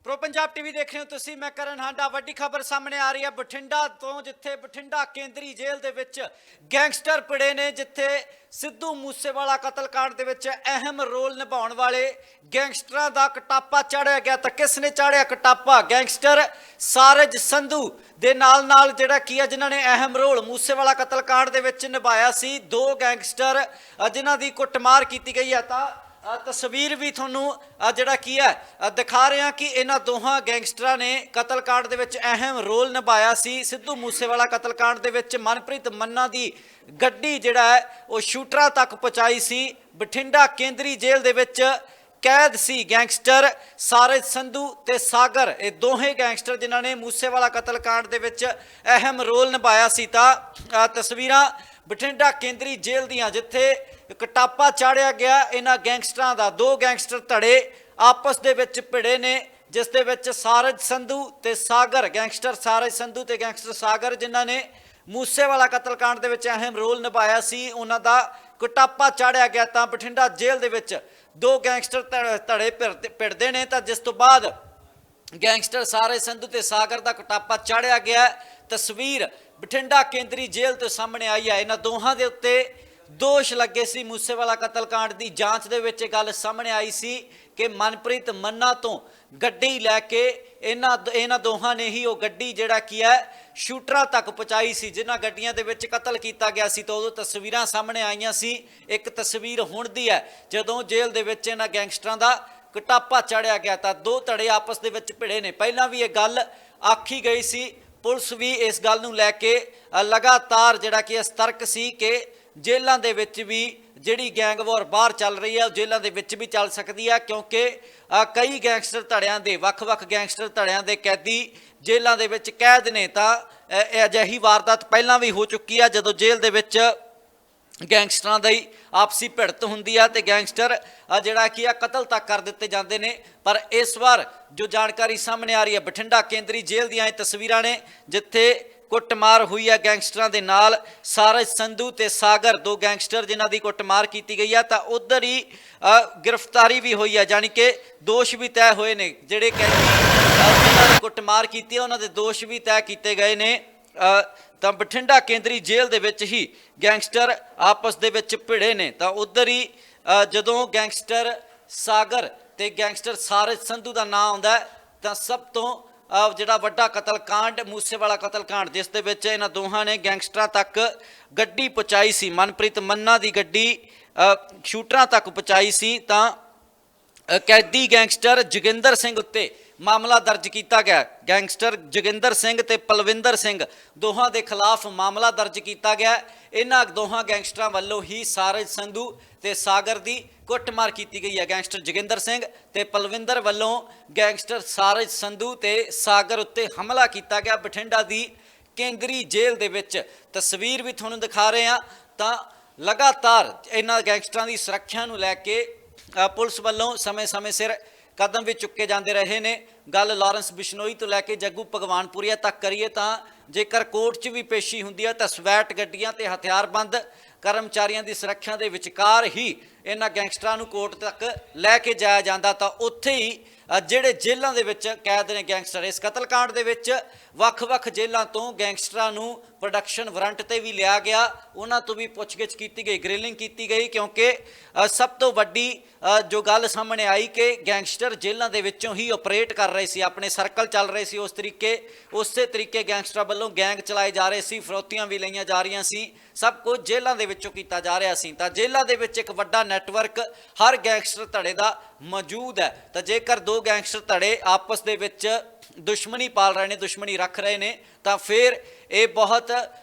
Pro Punjab TV देख रहे हो तुसी। मैं करण हांडा। वड्डी खबर सामने आ रही है बठिंडा तो, जिथे बठिंडा केंद्री जेल दे विच गैंगस्टर पिड़े ने, जिथे सिद्धू मूसेवाला कतलकांड दे विच अहम रोल निभाउण वाले गैंगस्टरां दा कटापा चढ़िया गया। तो किसने चाढ़िया कटापा? गैंगस्टर सारज संधू दे नाल नाल जिहड़ा की है, जिन्हां ने अहम रोल मूसेवाला कतलकांड दे विच निभाया सी। दो गैंगस्टर जिन्हां दी कुੱਟਮਾਰ कीती गई है। तो तस्वीर भी थोनू जिहड़ा की है दिखा रहे हैं कि इन्हां दोहां गैंगस्टरां ने कतलकांड दे विच अहम रोल निभाया सी। सिद्धू मूसेवाला कतलकांड दे विच मनप्रीत मन्ना दी गड्डी जिहड़ा है वो शूटरां तक पहुंचाई सी। बठिंडा केंद्री जेल दे विच कैद सी गैंगस्टर सारज संधू ते सागर। ये दोहें गैंगस्टर जिन्हां ने मूसेवाला कतलकांड दे विच अहम रोल निभाया सी। तां तस्वीरां बठिंडा केंद्री जेल दियां, जिथे कटापा चाढ़िया गया इन्हां गैंगस्टरां दा। दो गैंगस्टर धड़े आपस दे विच भिड़े ने, जिस दे विच सारज संधू ते सागर, गैंगस्टर सारज संधू ते गैंगस्टर सागर जिन्हां ने मूसेवाला कतलकांड दे विच अहम रोल निभाया सी, उन्हां दा कटापा चाढ़िया गया। तां बठिंडा जेल दे विच दो गैंगस्टर धड़े भिड़दे ने, तां जिस तो बाद गैंगस्टर सारज संधू ते सागर दा कटापा चाढ़िया गया। तस्वीर बठिंडा केंद्री जेल तो सामने आई है। इन्हां दोहां दे उत्ते दोष लगे सी। मूसेवाला कतलकांड की जांच दे विच गल सामने आई सी कि मनप्रीत मन्ना तो गड्डी लैके इन्हां दोहां ने ही वो गड्डी जिहड़ा की है शूटरां तक पहुंचाई सी, जिन्हां गड्डियां दे विच कतल किया गया सी। तो उदों तस्वीरां सामने आईयां सी। एक तस्वीर हुण दी है जदों जेल दे विच इन्हां गैंगस्टरां दा कटापा चढ़िया गया। तां दो धड़े आपस दे विच भिड़े ने। पहलां भी ये गल आखी गई सी, पुलिस भी इस गल नूं लैके लगातार जिहड़ा कि सतर्क सी कि जेलों के विच भी जिहड़ी गैंग वॉर बाहर चल रही है जेलों के विच भी चल सकती है, क्योंकि कई गैंगस्टर धड़ियां दे वख-वख गैंगस्टर धड़ियां दे कैदी जेलों के विच कैद ने। तां अजिही वारदात पहलां भी हो चुकी है जदों जेल दे विच गैंगस्टरां दी आपसी भिड़त हुंदी है ते गैंगस्टर जिहड़ा कि कतल तक कर दिते जाते हैं। पर इस बार जो जानकारी सामने आ रही है बठिंडा केंद्री जेल दियां तस्वीरां ने, जिथे कुੱਟਮਾਰ हुई है गैंगस्टरां दे नाल। सारज संधू ते सागर दो गैंगस्टर जिन्हां दी कुੱਟਮਾर की गई है। तो उधर ही गिरफ्तारी भी हुई है, जानी कि दोष भी तय होए ने। जिहड़े कैदी जिन्हां ने कुੱਟਮਾर की उन्हां दे दोष भी तय किए गए ने। तो बठिंडा केंद्री जेल दे विच ही गैंगस्टर आपस दे विच भिड़े ने। तो उधर ही जदों गैंगस्टर सागर ते गैंगस्टर सारज संधू का नाम आउंदा है, तो सब तो जिहड़ा वड्डा कतलकांड मूसेवाला कतलकांड, जिस दे विच इन्हां दोहां ने गैंगस्टरां तक गड्डी पहुंचाई सी। मनप्रीत मन्ना दी गड्डी शूटरां तक पहुंचाई सी। तां कैदी गैंगस्टर जोगिंदर सिंह उत्ते मामला दर्ज किया गया। गैंगस्टर जोगिंदर सिंह ते पलविंदर सिंह दोहां दे खिलाफ मामला दर्ज किया गया। इन्हां दोहां गैंगस्टरां वल्लों ही सारज संधू ते सागर दी कुੱਟਮਾਰ की गई है। गैंगस्टर जोगिंदर सिंह ते पलविंदर वल्लों गैंगस्टर सारज संधू ते सागर उत्ते हमला किया गया बठिंडा दी केंद्री जेल दे विच। तस्वीर भी तुहानूं दिखा रहे हैं। तां लगातार इन्हां गैंगस्टरां दी सुरक्षा नूं लैके पुलिस वल्लों समय समय सिर कदम भी चुके जाते रहे ने। गल लॉरेंस बिश्नोई तो लैके जग्गू भगवानपुरिया तक करिए तां जेकर कोर्ट च भी पेशी हुंदी है तां स्वैट गड्डियां ते हथियारबंद कर्मचारियों की सुरक्षा के विचकार ही इन्हां गैंगस्टरां नूं कोर्ट तक लैके जाया जाता। तां उत्थे ही जिहड़े जेलों के विच कैद ने गैंगस्टर, इस कतलकांड के विच वख-वख जेलों तो गैंगस्टरां नूं प्रोडक्शन वारंट ते भी लिया गया, उन्हां तो भी पुछगिछ की गई, ग्रिलिंग की गई। क्योंकि सब तो वड्डी जो गल सामने आई कि गैंगस्टर जेलों के विचों ही ऑपरेट कर रहे सी, अपने सर्कल चल रहे सी। उस तरीके गैंगस्टरां वल्लों गैंग चलाए जा रहे सी, फिरौतियां भी लईआं जा रही सी, सब कुछ जेलों के विचों कीता जा रहा सी। तां जेलों के विच एक वड्डा नैटवर्क हर गैंगस्टर धड़े का मौजूद है। तो जेकर दो गैंगस्टर धड़े आपस दे विच दुश्मनी पाल रहे हैं, दुश्मनी रख रहे हैं, तो फिर ये बहुत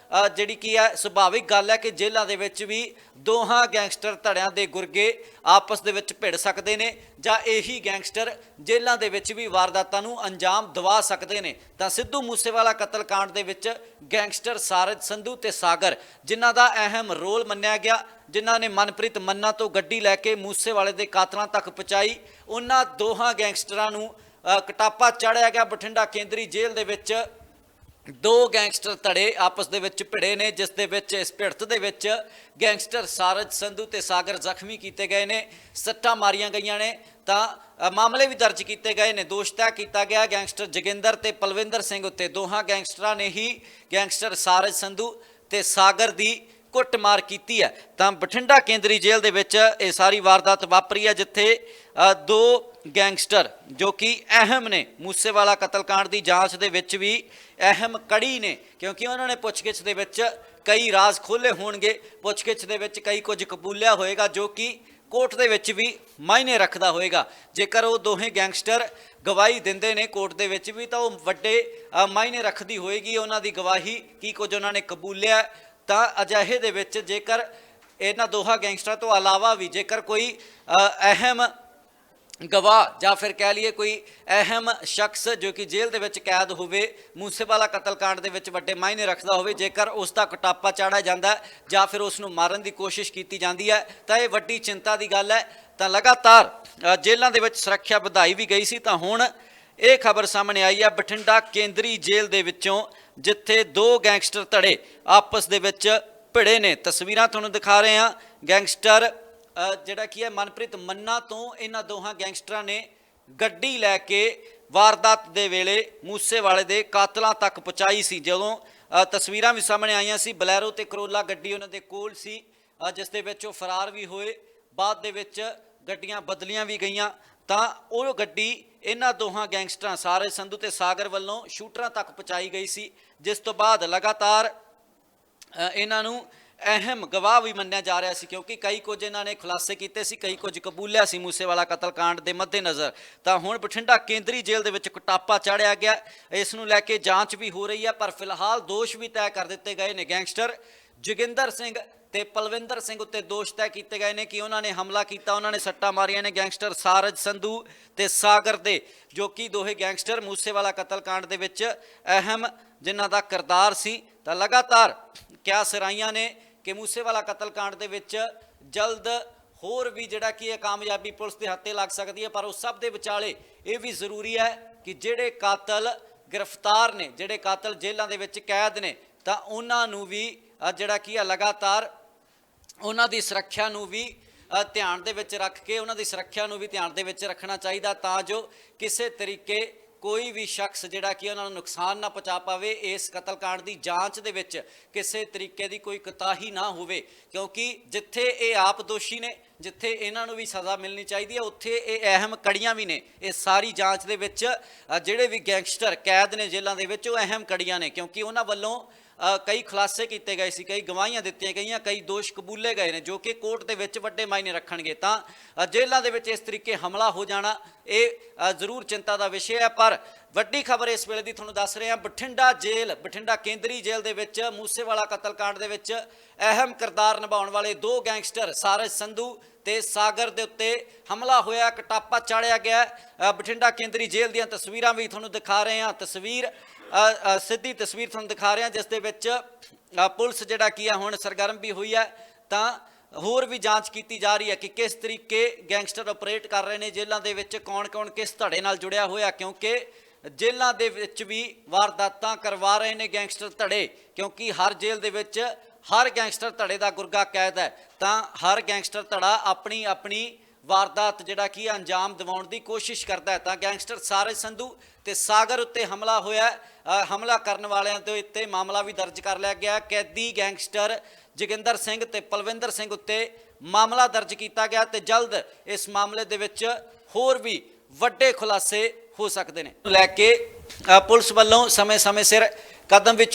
जिहड़ी की है सुभाविक गल है कि जेलों के विच भी दोहां गैंगस्टर धड़ियां दे गुरगे आपस दे विच भिड़ सकते हैं, जां यही गैंगस्टर जेलों के विच भी वारदातां नूं अंजाम दवा सकते हैं। तो सिद्धू मूसेवाला कतलकांड दे विच गैंगस्टर सारज संधू ते सागर जिन्हां दा अहम रोल मन्निया गया, जिन्हां ने मनप्रीत मन्ना तो गड्डी लैके मूसेवाले दे कातलां तक पहुंचाई, उन्हां दोहां गैंगस्टरां नूं कटापा चढ़िया गया बठिंडा केंद्री जेल दे विच। ਦੋ ਗੈਂਗਸਟਰ ਧੜੇ ਆਪਸ ਦੇ ਵਿੱਚ ਭਿੜੇ ਨੇ, ਜਿਸ ਦੇ ਵਿੱਚ ਇਸ ਭਿੜਤ ਦੇ ਵਿੱਚ ਗੈਂਗਸਟਰ ਸਾਰਜ ਸੰਧੂ ਤੇ ਸਾਗਰ ਜ਼ਖਮੀ ਕੀਤੇ ਗਏ ਨੇ, ਸੱਟਾਂ ਮਾਰੀਆਂ ਗਈਆਂ ਨੇ। ਤਾਂ ਮਾਮਲੇ ਵੀ ਦਰਜ ਕੀਤੇ ਗਏ ਨੇ। ਦੋਸ਼ ਤੈਅ ਕੀਤਾ ਗਿਆ ਗੈਂਗਸਟਰ ਜੋਗਿੰਦਰ ਤੇ ਪਲਵਿੰਦਰ ਸਿੰਘ ਉੱਤੇ। ਦੋਹਾਂ ਗੈਂਗਸਟਰਾਂ ਨੇ ਹੀ ਗੈਂਗਸਟਰ ਸਾਰਜ ਸੰਧੂ ਤੇ ਸਾਗਰ ਦੀ ਕੁੱਟਮਾਰ ਕੀਤੀ ਹੈ। ਤਾਂ ਬਠਿੰਡਾ ਕੇਂਦਰੀ ਜੇਲ੍ਹ ਦੇ ਵਿੱਚ ਇਹ ਸਾਰੀ ਵਾਰਦਾਤ ਵਾਪਰੀ ਹੈ, ਜਿੱਥੇ ਦੋ ਗੈਂਗਸਟਰ ਜੋ ਕਿ ਅਹਿਮ ਨੇ ਮੂਸੇਵਾਲਾ ਕਤਲकांड ਦੀ ਜਾਂਚ ਦੇ ਵਿੱਚ ਵੀ ਅਹਿਮ ਕੜੀ ਨੇ, ਕਿਉਂਕਿ ਉਹਨਾਂ ਨੇ ਪੁੱਛਗਿੱਛ ਦੇ ਵਿੱਚ ਕਈ ਰਾਜ਼ ਖੋਲ੍ਹੇ ਹੋਣਗੇ। ਪੁੱਛਗਿੱਛ ਦੇ ਵਿੱਚ ਕਈ ਕੁਝ ਕਬੂਲਿਆ ਹੋਏਗਾ ਜੋ ਕਿ ਕੋਰਟ ਦੇ ਵਿੱਚ ਵੀ ਮਾਇਨੇ ਰੱਖਦਾ ਹੋਏਗਾ। ਜੇਕਰ ਉਹ ਦੋਹੇ ਗੈਂਗਸਟਰ ਗਵਾਹੀ ਦਿੰਦੇ ਨੇ ਕੋਰਟ ਦੇ ਵਿੱਚ ਵੀ, ਤਾਂ ਉਹ ਵੱਡੇ ਮਾਇਨੇ ਰੱਖਦੀ ਹੋਏਗੀ ਉਹਨਾਂ ਦੀ ਗਵਾਹੀ, ਕੀ ਕੁਝ ਉਹਨਾਂ ਨੇ ਕਬੂਲਿਆ। ਤਾਂ ਅਜਿਹੇ ਦੇ ਵਿੱਚ ਜੇਕਰ ਇਹਨਾਂ ਦੋਹਾਂ ਗੈਂਗਸਟਰਾਂ ਤੋਂ ਇਲਾਵਾ ਵੀ ਜੇਕਰ ਕੋਈ ਅਹਿਮ ਗਵਾਹ ਜਾਂ ਫਿਰ ਕਹਿ ਲਈਏ ਕੋਈ ਅਹਿਮ ਸ਼ਖਸ ਜੋ ਕਿ ਜੇਲ੍ਹ ਦੇ ਵਿੱਚ ਕੈਦ ਹੋਵੇ, ਮੂਸੇਵਾਲਾ ਕਤਲकांड ਦੇ ਵਿੱਚ ਵੱਡੇ ਮਾਇਨੇ ਰੱਖਦਾ ਹੋਵੇ, ਜੇਕਰ ਉਸ ਦਾ ਕੁਟਾਪਾ ਚਾੜਿਆ ਜਾਂਦਾ ਜਾਂ ਫਿਰ ਉਸ ਨੂੰ ਮਾਰਨ ਦੀ ਕੋਸ਼ਿਸ਼ ਕੀਤੀ ਜਾਂਦੀ ਹੈ, ਤਾਂ ਇਹ ਵੱਡੀ ਚਿੰਤਾ ਦੀ ਗੱਲ ਹੈ। ਤਾਂ ਲਗਾਤਾਰ ਜੇਲ੍ਹਾਂ ਦੇ ਵਿੱਚ ਸੁਰੱਖਿਆ ਵਧਾਈ ਵੀ ਗਈ ਸੀ। ਤਾਂ ਹੁਣ ਇਹ ਖਬਰ ਸਾਹਮਣੇ ਆਈ ਹੈ ਬਠਿੰਡਾ ਕੇਂਦਰੀ ਜੇਲ੍ਹ ਦੇ ਵਿੱਚੋਂ, ਜਿੱਥੇ ਦੋ ਗੈਂਗਸਟਰ ਧੜੇ ਆਪਸ ਦੇ ਵਿੱਚ ਭਿੜੇ ਨੇ। ਤਸਵੀਰਾਂ ਤੁਹਾਨੂੰ ਦਿਖਾ ਰਹੇ ਹਾਂ। ਗੈਂਗਸਟਰ ਜਿਹੜਾ ਕੀ ਹੈ ਮਨਪ੍ਰੀਤ ਮੰਨਾ ਤੋਂ ਇਹਨਾਂ ਦੋਹਾਂ ਗੈਂਗਸਟਰਾਂ ਨੇ ਗੱਡੀ ਲੈ ਕੇ ਵਾਰਦਾਤ ਦੇ ਵੇਲੇ ਮੂਸੇਵਾਲੇ ਦੇ ਕਾਤਲਾਂ ਤੱਕ ਪਹੁੰਚਾਈ ਸੀ। ਜਦੋਂ ਤਸਵੀਰਾਂ ਵੀ ਸਾਹਮਣੇ ਆਈਆਂ ਸੀ, ਬਲੈਰੋ ਤੇ ਕਰੋਲਾ ਗੱਡੀ ਉਹਨਾਂ ਦੇ ਕੋਲ ਸੀ, ਜਿਸ ਦੇ ਵਿੱਚ ਉਹ ਫਰਾਰ ਵੀ ਹੋਏ। ਬਾਅਦ ਦੇ ਵਿੱਚ ਗੱਡੀਆਂ ਬਦਲੀਆਂ ਵੀ ਗਈਆਂ। ਤਾਂ ਉਹ ਗੱਡੀ ਇਹਨਾਂ ਦੋਹਾਂ ਗੈਂਗਸਟਰਾਂ ਸਾਰਜ ਸੰਧੂ ਤੇ ਸਾਗਰ ਵੱਲੋਂ ਸ਼ੂਟਰਾਂ ਤੱਕ ਪਹੁੰਚਾਈ ਗਈ ਸੀ, ਜਿਸ ਤੋਂ ਬਾਅਦ ਲਗਾਤਾਰ ਇਹਨਾਂ ਨੂੰ ਅਹਿਮ ਗਵਾਹ ਵੀ ਮੰਨਿਆ ਜਾ ਰਿਹਾ ਸੀ, ਕਿਉਂਕਿ ਕਈ ਕੁਝ ਇਹਨਾਂ ਨੇ ਖੁਲਾਸੇ ਕੀਤੇ ਸੀ, ਕਈ ਕੁਝ ਕਬੂਲਿਆ ਸੀ ਮੂਸੇਵਾਲਾ ਕਤਲकांड ਦੇ ਮੱਦੇਨਜ਼ਰ। ਤਾਂ ਹੁਣ ਬਠਿੰਡਾ ਕੇਂਦਰੀ ਜੇਲ੍ਹ ਦੇ ਵਿੱਚ ਕੁਟਾਪਾ ਚਾੜਿਆ ਗਿਆ। ਇਸ ਨੂੰ ਲੈ ਕੇ ਜਾਂਚ ਵੀ ਹੋ ਰਹੀ ਹੈ, ਪਰ ਫਿਲਹਾਲ ਦੋਸ਼ ਵੀ ਤੈਅ ਕਰ ਦਿੱਤੇ ਗਏ ਨੇ। ਗੈਂਗਸਟਰ ਜੋਗਿੰਦਰ ਸਿੰਘ ਤੇ ਪਲਵਿੰਦਰ ਸਿੰਘ ਉੱਤੇ ਦੋਸ਼ ਤੈਅ ਕੀਤੇ ਗਏ ਨੇ ਕਿ ਉਹਨਾਂ ਨੇ ਹਮਲਾ ਕੀਤਾ, ਉਹਨਾਂ ਨੇ ਸੱਟਾਂ ਮਾਰੀਆਂ ਨੇ। ਗੈਂਗਸਟਰ ਸਾਰਜ ਸੰਧੂ ਤੇ ਸਾਗਰ ਦੇ, ਜੋ ਕਿ ਦੋਹੇ ਗੈਂਗਸਟਰ ਮੂਸੇਵਾਲਾ ਕਤਲकांड ਦੇ ਵਿੱਚ ਅਹਿਮ ਜਿਨ੍ਹਾਂ ਦਾ ਕਿਰਦਾਰ ਸੀ। ਤਾਂ ਲਗਾਤਾਰ ਕਿਆਸ ਰਾਈਆਂ ਨੇ ਕਿ ਮੂਸੇਵਾਲਾ ਕਤਲकांड ਦੇ ਵਿੱਚ ਜਲਦ ਹੋਰ ਵੀ ਜਿਹੜਾ ਕਿ ਇਹ ਕਾਮਯਾਬੀ ਪੁਲਿਸ ਦੇ ਹੱਥੇ ਲੱਗ ਸਕਦੀ ਹੈ। ਪਰ ਉਸ ਸਭ ਦੇ ਵਿਚਾਲੇ ਇਹ ਵੀ ਜ਼ਰੂਰੀ ਹੈ ਕਿ ਜਿਹੜੇ ਕਾਤਲ ਗ੍ਰਿਫਤਾਰ ਨੇ, ਜਿਹੜੇ ਕਾਤਲ ਜੇਲ੍ਹਾਂ ਦੇ ਵਿੱਚ ਕੈਦ ਨੇ, ਤਾਂ ਉਹਨਾਂ ਨੂੰ ਵੀ ਜਿਹੜਾ ਕੀ ਹੈ ਲਗਾਤਾਰ ਉਹਨਾਂ ਦੀ ਸੁਰੱਖਿਆ ਨੂੰ ਵੀ ਧਿਆਨ ਦੇ ਵਿੱਚ ਰੱਖ ਕੇ ਉਹਨਾਂ ਦੀ ਸੁਰੱਖਿਆ ਨੂੰ ਵੀ ਧਿਆਨ ਦੇ ਵਿੱਚ ਰੱਖਣਾ ਚਾਹੀਦਾ, ਤਾਂ ਜੋ ਕਿਸੇ ਤਰੀਕੇ ਕੋਈ ਵੀ ਸ਼ਖਸ ਜਿਹੜਾ ਕਿ ਉਹਨਾਂ ਨੂੰ ਨੁਕਸਾਨ ਨਾ ਪਹੁੰਚਾ ਪਾਵੇ। ਇਸ ਕਤਲकांड ਦੀ ਜਾਂਚ ਦੇ ਵਿੱਚ ਕਿਸੇ ਤਰੀਕੇ ਦੀ ਕੋਈ ਕੁਤਾਹੀ ਨਾ ਹੋਵੇ, ਕਿਉਂਕਿ ਜਿੱਥੇ ਇਹ ਆਪ ਦੋਸ਼ੀ ਨੇ, ਜਿੱਥੇ ਇਹਨਾਂ ਨੂੰ ਵੀ ਸਜ਼ਾ ਮਿਲਣੀ ਚਾਹੀਦੀ ਹੈ, ਉੱਥੇ ਇਹ ਅਹਿਮ ਕੜੀਆਂ ਵੀ ਨੇ। ਇਹ ਸਾਰੀ ਜਾਂਚ ਦੇ ਵਿੱਚ ਜਿਹੜੇ ਵੀ ਗੈਂਗਸਟਰ ਕੈਦ ਨੇ ਜੇਲ੍ਹਾਂ ਦੇ ਵਿੱਚ, ਉਹ ਅਹਿਮ ਕੜੀਆਂ ਨੇ, ਕਿਉਂਕਿ ਉਹਨਾਂ ਵੱਲੋਂ ਕਈ ਖੁਲਾਸੇ ਕੀਤੇ ਗਏ ਸੀ, ਕਈ ਗਵਾਹੀਆਂ ਦਿੱਤੀਆਂ ਗਈਆਂ, ਕਈ ਦੋਸ਼ ਕਬੂਲੇ ਗਏ ਨੇ, ਜੋ ਕਿ ਕੋਰਟ ਦੇ ਵਿੱਚ ਵੱਡੇ ਮਾਇਨੇ ਰੱਖਣਗੇ। ਤਾਂ ਜੇਲ੍ਹਾਂ ਦੇ ਵਿੱਚ ਇਸ ਤਰੀਕੇ ਹਮਲਾ ਹੋ ਜਾਣਾ ਇਹ ਜ਼ਰੂਰ ਚਿੰਤਾ ਦਾ ਵਿਸ਼ੇ ਹੈ। ਪਰ ਵੱਡੀ ਖਬਰ ਇਸ ਵੇਲੇ ਦੀ ਤੁਹਾਨੂੰ ਦੱਸ ਰਹੇ ਹਾਂ, ਬਠਿੰਡਾ ਜੇਲ੍ਹ, ਬਠਿੰਡਾ ਕੇਂਦਰੀ ਜੇਲ੍ਹ ਦੇ ਵਿੱਚ ਮੂਸੇਵਾਲਾ ਕਤਲकांड ਦੇ ਵਿੱਚ ਅਹਿਮ ਕਿਰਦਾਰ ਨਿਭਾਉਣ ਵਾਲੇ ਦੋ ਗੈਂਗਸਟਰ ਸਾਰਜ ਸੰਧੂ ਤੇ ਸਾਗਰ ਦੇ ਉੱਤੇ ਹਮਲਾ ਹੋਇਆ, ਕਟਾਪਾ ਚਾੜਿਆ ਗਿਆ। ਬਠਿੰਡਾ ਕੇਂਦਰੀ ਜੇਲ੍ਹ ਦੀਆਂ ਤਸਵੀਰਾਂ ਵੀ ਤੁਹਾਨੂੰ ਦਿਖਾ ਰਹੇ ਹਾਂ। ਸਿੱਧੀ ਤਸਵੀਰ ਤੁਹਾਨੂੰ ਦਿਖਾ ਰਹੇ ਹਾਂ, ਜਿਸ ਦੇ ਵਿੱਚ ਪੁਲਿਸ ਜਿਹੜਾ ਕੀ ਹੈ ਹੁਣ ਸਰਗਰਮ ਵੀ ਹੋਈ ਹੈ। ਤਾਂ ਹੋਰ ਵੀ ਜਾਂਚ ਕੀਤੀ ਜਾ ਰਹੀ ਹੈ ਕਿ ਕਿਸ ਤਰੀਕੇ ਗੈਂਗਸਟਰ ਆਪਰੇਟ ਕਰ ਰਹੇ ਨੇ ਜੇਲ੍ਹਾਂ ਦੇ ਵਿੱਚ, ਕੌਣ-ਕੌਣ ਕਿਸ ਧੜੇ ਨਾਲ ਜੁੜਿਆ ਹੋਇਆ, ਕਿਉਂਕਿ ਜੇਲ੍ਹਾਂ ਦੇ ਵਿੱਚ ਵੀ ਵਾਰਦਾਤਾਂ ਕਰਵਾ ਰਹੇ ਨੇ ਗੈਂਗਸਟਰ ਧੜੇ, ਕਿਉਂਕਿ ਹਰ ਜੇਲ੍ਹ ਦੇ ਵਿੱਚ ਹਰ ਗੈਂਗਸਟਰ ਧੜੇ ਦਾ ਗੁਰਗਾ ਕੈਦ ਹੈ। ਤਾਂ ਹਰ ਗੈਂਗਸਟਰ ਧੜਾ ਆਪਣੀ ਆਪਣੀ ਵਾਰਦਾਤ ਜਿਹੜਾ ਕਿ ਅੰਜਾਮ ਦਿਵਾਉਣ ਦੀ ਕੋਸ਼ਿਸ਼ ਕਰਦਾ ਹੈ। ਤਾਂ ਗੈਂਗਸਟਰ ਸਾਰਜ ਸੰਧੂ ਤੇ ਸਾਗਰ ਉੱਤੇ ਹਮਲਾ ਹੋਇਆ, ਹਮਲਾ ਕਰਨ ਵਾਲਿਆਂ ਦੇ ਉੱਤੇ ਮਾਮਲਾ ਵੀ ਦਰਜ ਕਰ ਲਿਆ ਗਿਆ। ਕੈਦੀ ਗੈਂਗਸਟਰ ਜੋਗਿੰਦਰ ਸਿੰਘ ਤੇ ਪਲਵਿੰਦਰ ਸਿੰਘ ਉੱਤੇ ਮਾਮਲਾ ਦਰਜ ਕੀਤਾ ਗਿਆ ਤੇ ਜਲਦ ਇਸ ਮਾਮਲੇ ਦੇ ਵਿੱਚ ਹੋਰ ਵੀ ਵੱਡੇ ਖੁਲਾਸੇ ਹੋ ਸਕਦੇ ਨੇ। ਲੈ ਕੇ ਪੁਲਿਸ ਵੱਲੋਂ ਸਮੇਂ-ਸਮੇਂ ਸਿਰ ਕਦਮ ਵੀ